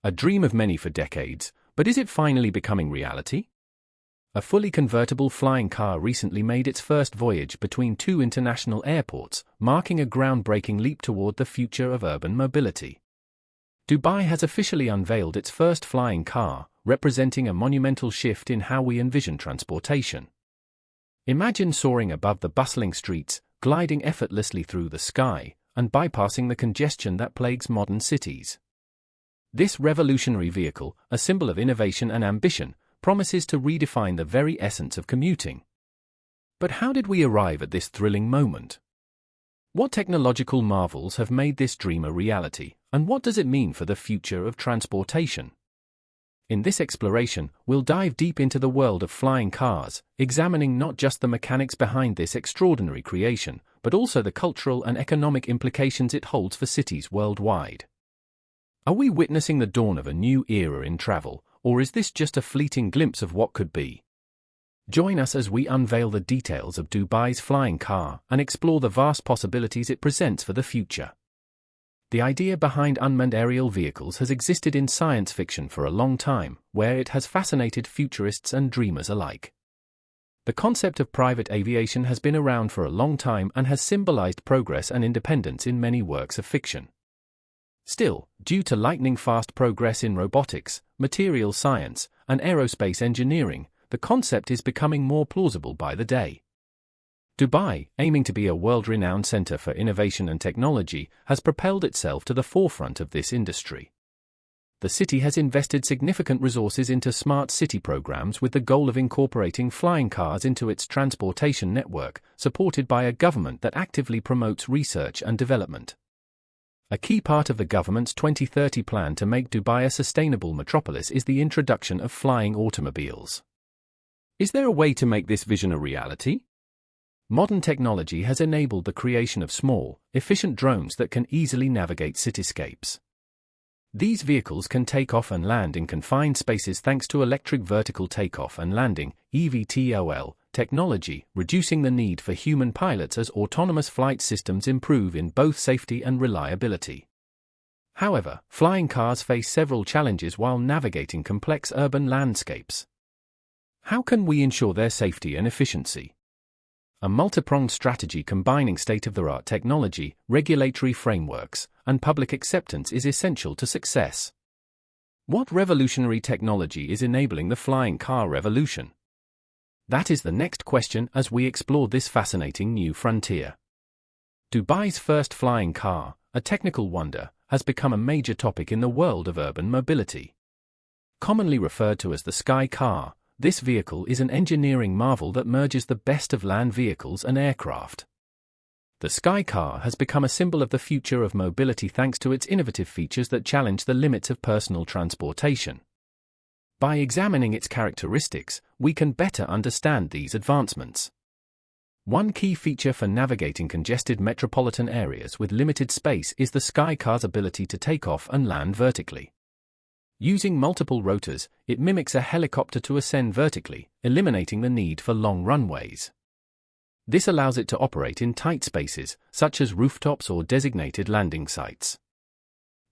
A dream of many for decades, but is it finally becoming reality? A fully convertible flying car recently made its first voyage between two international airports, marking a groundbreaking leap toward the future of urban mobility. Dubai has officially unveiled its first flying car, representing a monumental shift in how we envision transportation. Imagine soaring above the bustling streets, gliding effortlessly through the sky, and bypassing the congestion that plagues modern cities. This revolutionary vehicle, a symbol of innovation and ambition, promises to redefine the very essence of commuting. But how did we arrive at this thrilling moment? What technological marvels have made this dream a reality, and what does it mean for the future of transportation? In this exploration, we'll dive deep into the world of flying cars, examining not just the mechanics behind this extraordinary creation, but also the cultural and economic implications it holds for cities worldwide. Are we witnessing the dawn of a new era in travel, or is this just a fleeting glimpse of what could be? Join us as we unveil the details of Dubai's flying car and explore the vast possibilities it presents for the future. The idea behind unmanned aerial vehicles has existed in science fiction for a long time, where it has fascinated futurists and dreamers alike. The concept of private aviation has been around for a long time and has symbolized progress and independence in many works of fiction. Still, due to lightning-fast progress in robotics, material science, and aerospace engineering, the concept is becoming more plausible by the day. Dubai, aiming to be a world-renowned center for innovation and technology, has propelled itself to the forefront of this industry. The city has invested significant resources into smart city programs with the goal of incorporating flying cars into its transportation network, supported by a government that actively promotes research and development. A key part of the government's 2030 plan to make Dubai a sustainable metropolis is the introduction of flying automobiles. Is there a way to make this vision a reality? Modern technology has enabled the creation of small, efficient drones that can easily navigate cityscapes. These vehicles can take off and land in confined spaces thanks to electric vertical takeoff and landing (EVTOL) technology, reducing the need for human pilots as autonomous flight systems improve in both safety and reliability. However, flying cars face several challenges while navigating complex urban landscapes. How can we ensure their safety and efficiency? A multi-pronged strategy combining state-of-the-art technology, regulatory frameworks, and public acceptance is essential to success. What revolutionary technology is enabling the flying car revolution? That is the next question as we explore this fascinating new frontier. Dubai's first flying car, a technical wonder, has become a major topic in the world of urban mobility. Commonly referred to as the Sky Car, this vehicle is an engineering marvel that merges the best of land vehicles and aircraft. The Sky Car has become a symbol of the future of mobility thanks to its innovative features that challenge the limits of personal transportation. By examining its characteristics, we can better understand these advancements. One key feature for navigating congested metropolitan areas with limited space is the Sky Car's ability to take off and land vertically. Using multiple rotors, it mimics a helicopter to ascend vertically, eliminating the need for long runways. This allows it to operate in tight spaces, such as rooftops or designated landing sites.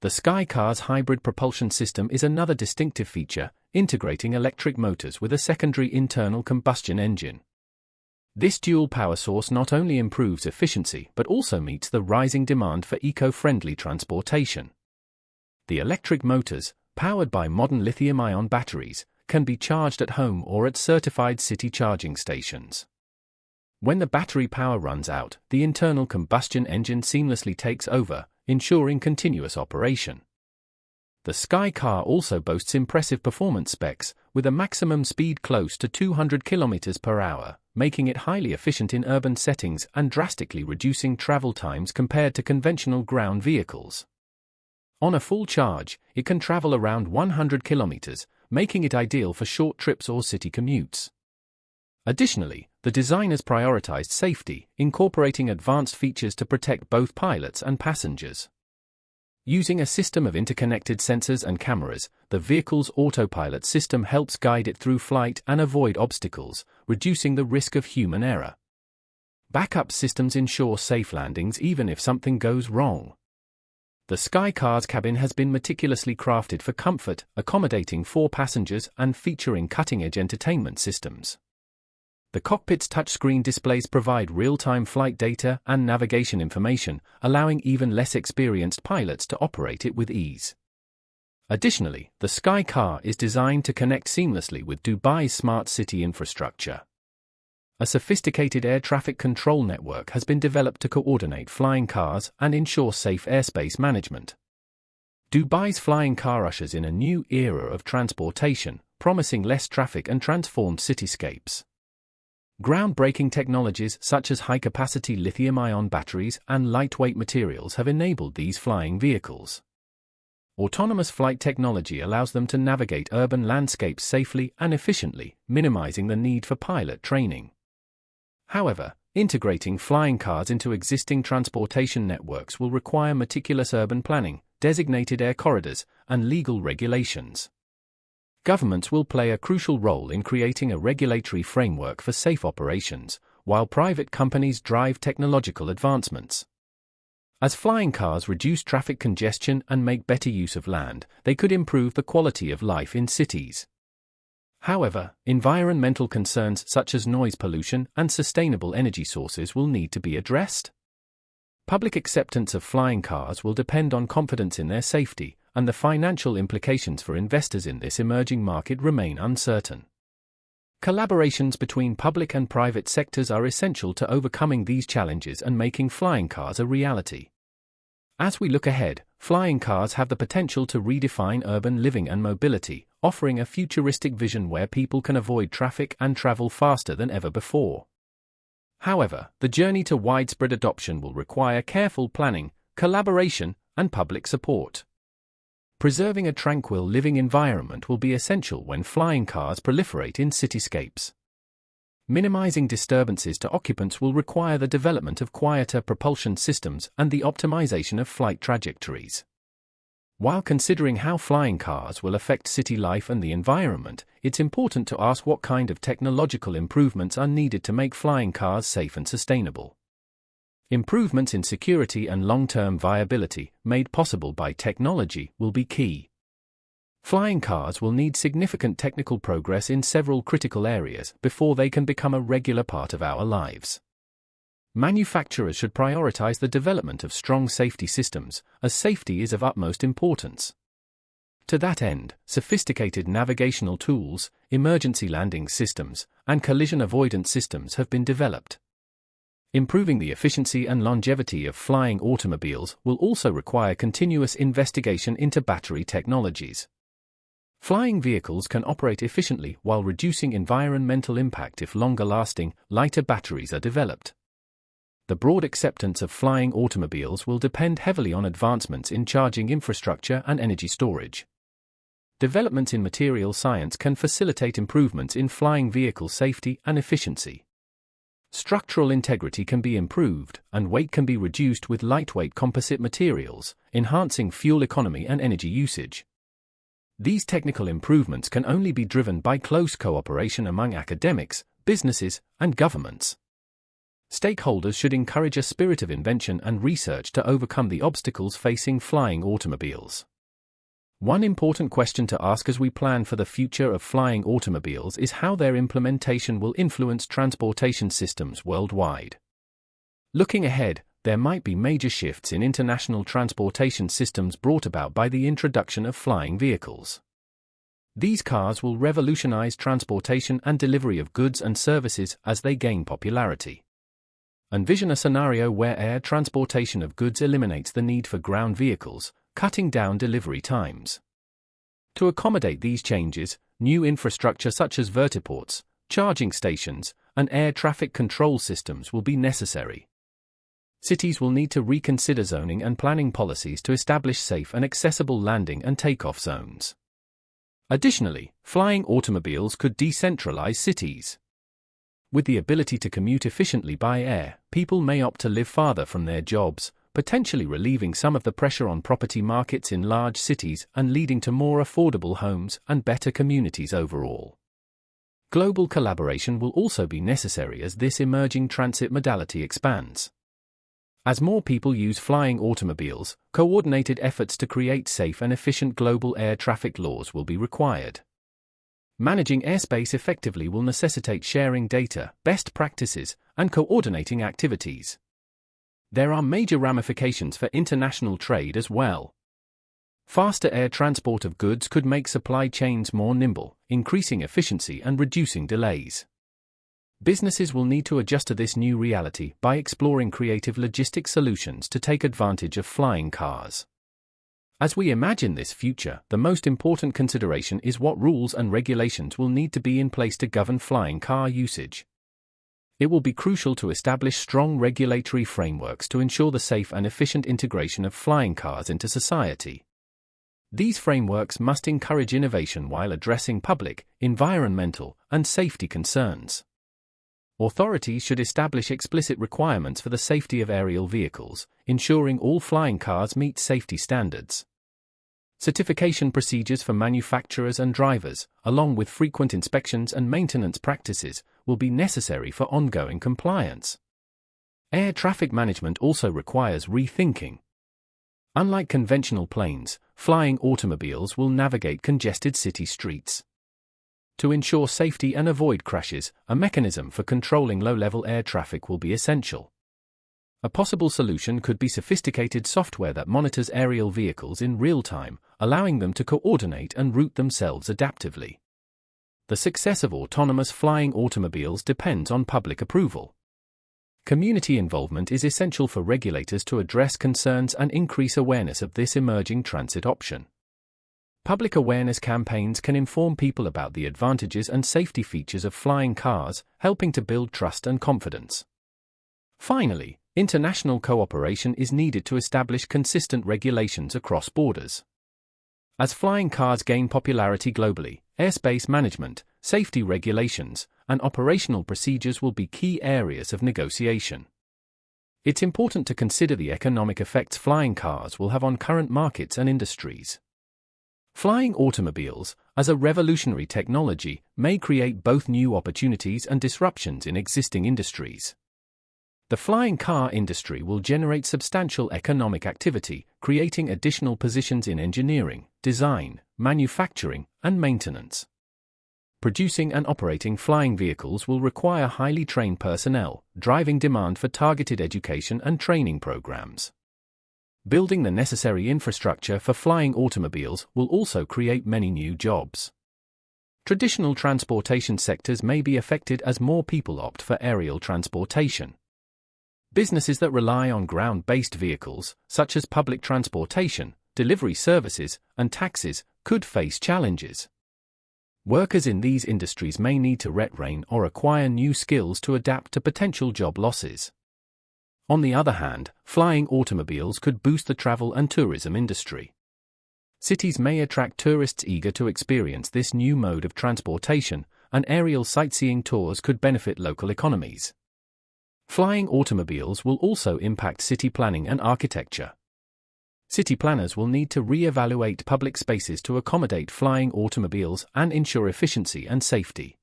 The Sky Car's hybrid propulsion system is another distinctive feature, integrating electric motors with a secondary internal combustion engine. This dual power source not only improves efficiency but also meets the rising demand for eco-friendly transportation. The electric motors, powered by modern lithium-ion batteries, can be charged at home or at certified city charging stations. When the battery power runs out, the internal combustion engine seamlessly takes over, ensuring continuous operation. The Sky Car also boasts impressive performance specs, with a maximum speed close to 200 km per hour, making it highly efficient in urban settings and drastically reducing travel times compared to conventional ground vehicles. On a full charge, it can travel around 100 kilometers, making it ideal for short trips or city commutes. Additionally, the designers prioritized safety, incorporating advanced features to protect both pilots and passengers. Using a system of interconnected sensors and cameras, the vehicle's autopilot system helps guide it through flight and avoid obstacles, reducing the risk of human error. Backup systems ensure safe landings even if something goes wrong. The Sky Car's cabin has been meticulously crafted for comfort, accommodating 4 passengers and featuring cutting-edge entertainment systems. The cockpit's touchscreen displays provide real-time flight data and navigation information, allowing even less experienced pilots to operate it with ease. Additionally, the Sky Car is designed to connect seamlessly with Dubai's smart city infrastructure. A sophisticated air traffic control network has been developed to coordinate flying cars and ensure safe airspace management. Dubai's flying car ushers in a new era of transportation, promising less traffic and transformed cityscapes. Groundbreaking technologies such as high-capacity lithium-ion batteries and lightweight materials have enabled these flying vehicles. Autonomous flight technology allows them to navigate urban landscapes safely and efficiently, minimizing the need for pilot training. However, integrating flying cars into existing transportation networks will require meticulous urban planning, designated air corridors, and legal regulations. Governments will play a crucial role in creating a regulatory framework for safe operations, while private companies drive technological advancements. As flying cars reduce traffic congestion and make better use of land, they could improve the quality of life in cities. However, environmental concerns such as noise pollution and sustainable energy sources will need to be addressed. Public acceptance of flying cars will depend on confidence in their safety, and the financial implications for investors in this emerging market remain uncertain. Collaborations between public and private sectors are essential to overcoming these challenges and making flying cars a reality. As we look ahead, flying cars have the potential to redefine urban living and mobility, offering a futuristic vision where people can avoid traffic and travel faster than ever before. However, the journey to widespread adoption will require careful planning, collaboration, and public support. Preserving a tranquil living environment will be essential when flying cars proliferate in cityscapes. Minimizing disturbances to occupants will require the development of quieter propulsion systems and the optimization of flight trajectories. While considering how flying cars will affect city life and the environment, it's important to ask what kind of technological improvements are needed to make flying cars safe and sustainable. Improvements in security and long-term viability, made possible by technology, will be key. Flying cars will need significant technical progress in several critical areas before they can become a regular part of our lives. Manufacturers should prioritize the development of strong safety systems, as safety is of utmost importance. To that end, sophisticated navigational tools, emergency landing systems, and collision avoidance systems have been developed. Improving the efficiency and longevity of flying automobiles will also require continuous investigation into battery technologies. Flying vehicles can operate efficiently while reducing environmental impact if longer-lasting, lighter batteries are developed. The broad acceptance of flying automobiles will depend heavily on advancements in charging infrastructure and energy storage. Developments in material science can facilitate improvements in flying vehicle safety and efficiency. Structural integrity can be improved, and weight can be reduced with lightweight composite materials, enhancing fuel economy and energy usage. These technical improvements can only be driven by close cooperation among academics, businesses, and governments. Stakeholders should encourage a spirit of invention and research to overcome the obstacles facing flying automobiles. One important question to ask as we plan for the future of flying automobiles is how their implementation will influence transportation systems worldwide. Looking ahead, there might be major shifts in international transportation systems brought about by the introduction of flying vehicles. These cars will revolutionize transportation and delivery of goods and services as they gain popularity. Envision a scenario where air transportation of goods eliminates the need for ground vehicles, cutting down delivery times. To accommodate these changes, new infrastructure such as vertiports, charging stations, and air traffic control systems will be necessary. Cities will need to reconsider zoning and planning policies to establish safe and accessible landing and takeoff zones. Additionally, flying automobiles could decentralize cities. With the ability to commute efficiently by air, people may opt to live farther from their jobs, potentially relieving some of the pressure on property markets in large cities and leading to more affordable homes and better communities overall. Global collaboration will also be necessary as this emerging transit modality expands. As more people use flying automobiles, coordinated efforts to create safe and efficient global air traffic laws will be required. Managing airspace effectively will necessitate sharing data, best practices, and coordinating activities. There are major ramifications for international trade as well. Faster air transport of goods could make supply chains more nimble, increasing efficiency and reducing delays. Businesses will need to adjust to this new reality by exploring creative logistic solutions to take advantage of flying cars. As we imagine this future, the most important consideration is what rules and regulations will need to be in place to govern flying car usage. It will be crucial to establish strong regulatory frameworks to ensure the safe and efficient integration of flying cars into society. These frameworks must encourage innovation while addressing public, environmental, and safety concerns. Authorities should establish explicit requirements for the safety of aerial vehicles, ensuring all flying cars meet safety standards. Certification procedures for manufacturers and drivers, along with frequent inspections and maintenance practices, will be necessary for ongoing compliance. Air traffic management also requires rethinking. Unlike conventional planes, flying automobiles will navigate congested city streets. To ensure safety and avoid crashes, a mechanism for controlling low-level air traffic will be essential. A possible solution could be sophisticated software that monitors aerial vehicles in real time, allowing them to coordinate and route themselves adaptively. The success of autonomous flying automobiles depends on public approval. Community involvement is essential for regulators to address concerns and increase awareness of this emerging transit option. Public awareness campaigns can inform people about the advantages and safety features of flying cars, helping to build trust and confidence. Finally, international cooperation is needed to establish consistent regulations across borders. As flying cars gain popularity globally, airspace management, safety regulations, and operational procedures will be key areas of negotiation. It's important to consider the economic effects flying cars will have on current markets and industries. Flying automobiles, as a revolutionary technology, may create both new opportunities and disruptions in existing industries. The flying car industry will generate substantial economic activity, creating additional positions in engineering, design, manufacturing, and maintenance. Producing and operating flying vehicles will require highly trained personnel, driving demand for targeted education and training programs. Building the necessary infrastructure for flying automobiles will also create many new jobs. Traditional transportation sectors may be affected as more people opt for aerial transportation. Businesses that rely on ground-based vehicles, such as public transportation, delivery services, and taxis, could face challenges. Workers in these industries may need to retrain or acquire new skills to adapt to potential job losses. On the other hand, flying automobiles could boost the travel and tourism industry. Cities may attract tourists eager to experience this new mode of transportation, and aerial sightseeing tours could benefit local economies. Flying automobiles will also impact city planning and architecture. City planners will need to re-evaluate public spaces to accommodate flying automobiles and ensure efficiency and safety.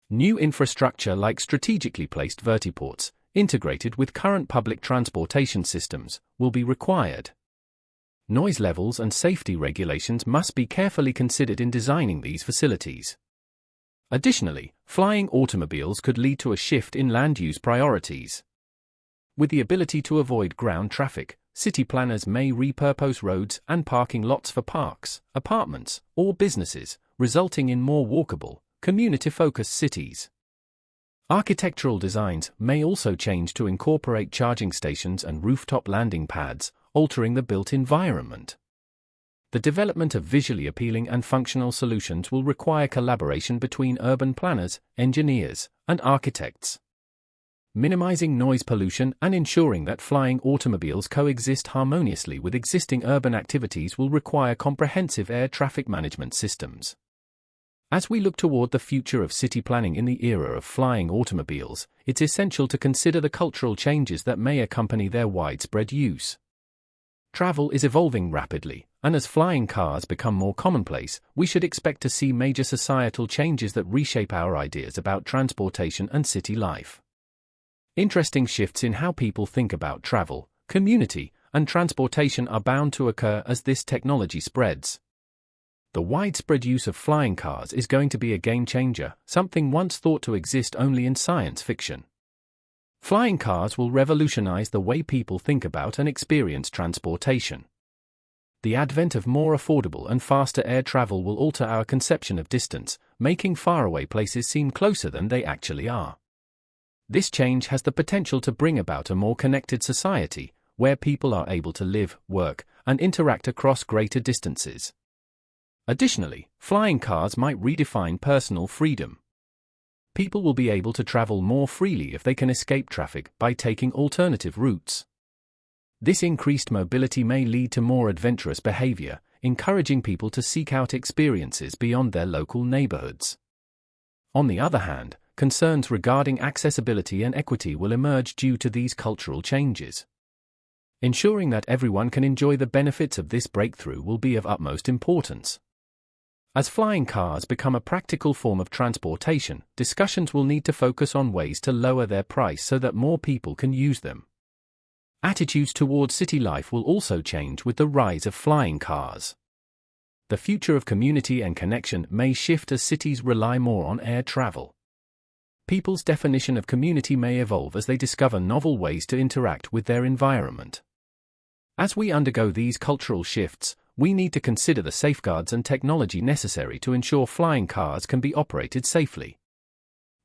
New infrastructure like strategically placed vertiports, integrated with current public transportation systems, will be required. Noise levels and safety regulations must be carefully considered in designing these facilities. Additionally, flying automobiles could lead to a shift in land use priorities. With the ability to avoid ground traffic, city planners may repurpose roads and parking lots for parks, apartments, or businesses, resulting in more walkable, community-focused cities. Architectural designs may also change to incorporate charging stations and rooftop landing pads, altering the built environment. The development of visually appealing and functional solutions will require collaboration between urban planners, engineers, and architects. Minimizing noise pollution and ensuring that flying automobiles coexist harmoniously with existing urban activities will require comprehensive air traffic management systems. As we look toward the future of city planning in the era of flying automobiles, it's essential to consider the cultural changes that may accompany their widespread use. Travel is evolving rapidly, and as flying cars become more commonplace, we should expect to see major societal changes that reshape our ideas about transportation and city life. Interesting shifts in how people think about travel, community, and transportation are bound to occur as this technology spreads. The widespread use of flying cars is going to be a game changer, something once thought to exist only in science fiction. Flying cars will revolutionize the way people think about and experience transportation. The advent of more affordable and faster air travel will alter our conception of distance, making faraway places seem closer than they actually are. This change has the potential to bring about a more connected society, where people are able to live, work, and interact across greater distances. Additionally, flying cars might redefine personal freedom. People will be able to travel more freely if they can escape traffic by taking alternative routes. This increased mobility may lead to more adventurous behavior, encouraging people to seek out experiences beyond their local neighborhoods. On the other hand, concerns regarding accessibility and equity will emerge due to these cultural changes. Ensuring that everyone can enjoy the benefits of this breakthrough will be of utmost importance. As flying cars become a practical form of transportation, discussions will need to focus on ways to lower their price so that more people can use them. Attitudes towards city life will also change with the rise of flying cars. The future of community and connection may shift as cities rely more on air travel. People's definition of community may evolve as they discover novel ways to interact with their environment. As we undergo these cultural shifts, we need to consider the safeguards and technology necessary to ensure flying cars can be operated safely.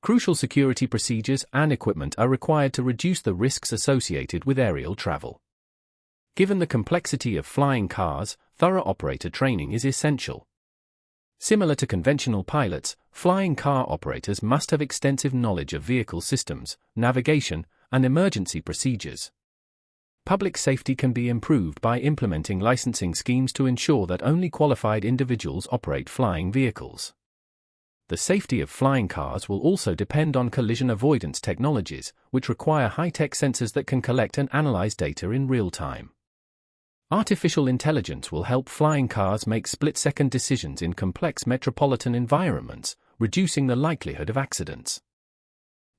Crucial security procedures and equipment are required to reduce the risks associated with aerial travel. Given the complexity of flying cars, thorough operator training is essential. Similar to conventional pilots, flying car operators must have extensive knowledge of vehicle systems, navigation, and emergency procedures. Public safety can be improved by implementing licensing schemes to ensure that only qualified individuals operate flying vehicles. The safety of flying cars will also depend on collision avoidance technologies, which require high-tech sensors that can collect and analyze data in real time. Artificial intelligence will help flying cars make split-second decisions in complex metropolitan environments, reducing the likelihood of accidents.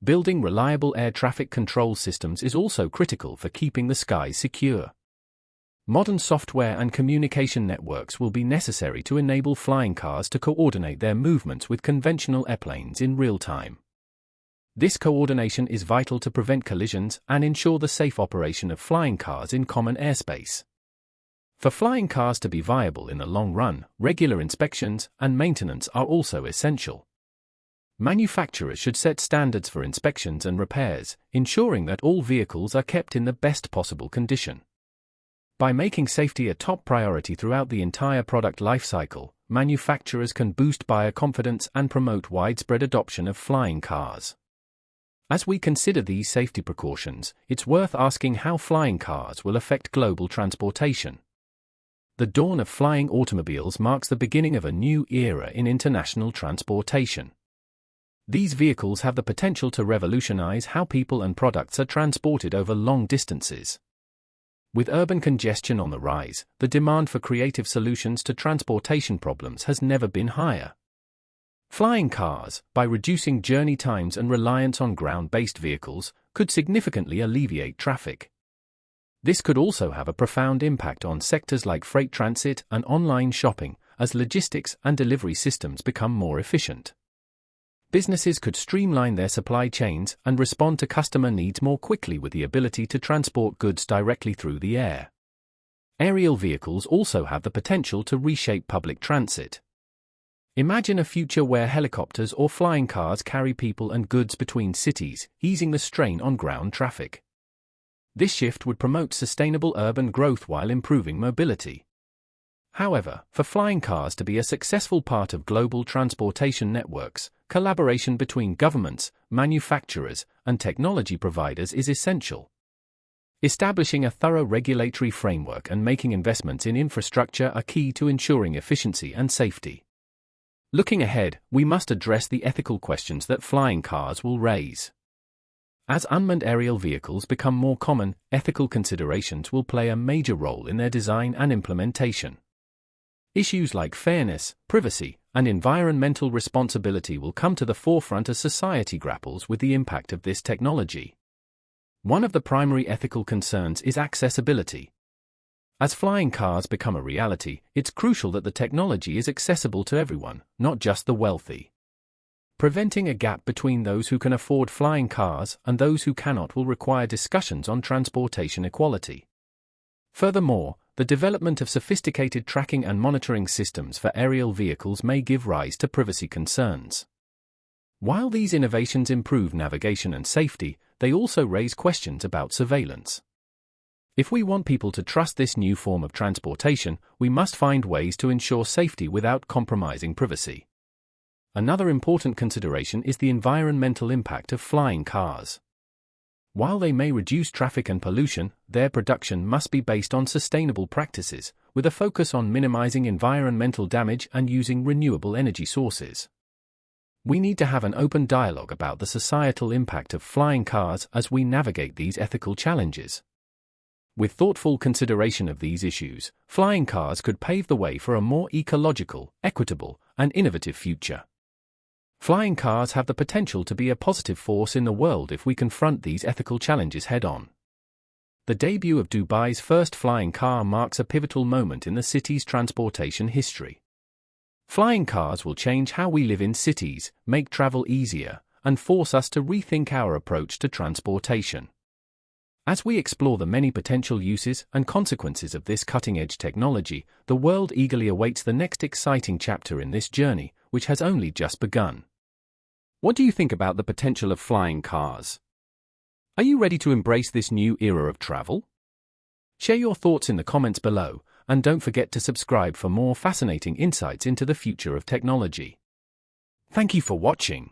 Building reliable air traffic control systems is also critical for keeping the skies secure. Modern software and communication networks will be necessary to enable flying cars to coordinate their movements with conventional airplanes in real time. This coordination is vital to prevent collisions and ensure the safe operation of flying cars in common airspace. For flying cars to be viable in the long run, regular inspections and maintenance are also essential. Manufacturers should set standards for inspections and repairs, ensuring that all vehicles are kept in the best possible condition. By making safety a top priority throughout the entire product lifecycle, manufacturers can boost buyer confidence and promote widespread adoption of flying cars. As we consider these safety precautions, it's worth asking how flying cars will affect global transportation. The dawn of flying automobiles marks the beginning of a new era in international transportation. These vehicles have the potential to revolutionize how people and products are transported over long distances. With urban congestion on the rise, the demand for creative solutions to transportation problems has never been higher. Flying cars, by reducing journey times and reliance on ground-based vehicles, could significantly alleviate traffic. This could also have a profound impact on sectors like freight transit and online shopping, as logistics and delivery systems become more efficient. Businesses could streamline their supply chains and respond to customer needs more quickly with the ability to transport goods directly through the air. Aerial vehicles also have the potential to reshape public transit. Imagine a future where helicopters or flying cars carry people and goods between cities, easing the strain on ground traffic. This shift would promote sustainable urban growth while improving mobility. However, for flying cars to be a successful part of global transportation networks, collaboration between governments, manufacturers, and technology providers is essential. Establishing a thorough regulatory framework and making investments in infrastructure are key to ensuring efficiency and safety. Looking ahead, we must address the ethical questions that flying cars will raise. As unmanned aerial vehicles become more common, ethical considerations will play a major role in their design and implementation. Issues like fairness, privacy, and environmental responsibility will come to the forefront as society grapples with the impact of this technology. One of the primary ethical concerns is accessibility. As flying cars become a reality, it's crucial that the technology is accessible to everyone, not just the wealthy. Preventing a gap between those who can afford flying cars and those who cannot will require discussions on transportation equality. Furthermore, the development of sophisticated tracking and monitoring systems for aerial vehicles may give rise to privacy concerns. While these innovations improve navigation and safety, they also raise questions about surveillance. If we want people to trust this new form of transportation, we must find ways to ensure safety without compromising privacy. Another important consideration is the environmental impact of flying cars. While they may reduce traffic and pollution, their production must be based on sustainable practices, with a focus on minimizing environmental damage and using renewable energy sources. We need to have an open dialogue about the societal impact of flying cars as we navigate these ethical challenges. With thoughtful consideration of these issues, flying cars could pave the way for a more ecological, equitable, and innovative future. Flying cars have the potential to be a positive force in the world if we confront these ethical challenges head-on. The debut of Dubai's first flying car marks a pivotal moment in the city's transportation history. Flying cars will change how we live in cities, make travel easier, and force us to rethink our approach to transportation. As we explore the many potential uses and consequences of this cutting-edge technology, the world eagerly awaits the next exciting chapter in this journey, which has only just begun. What do you think about the potential of flying cars? Are you ready to embrace this new era of travel? Share your thoughts in the comments below, and don't forget to subscribe for more fascinating insights into the future of technology. Thank you for watching.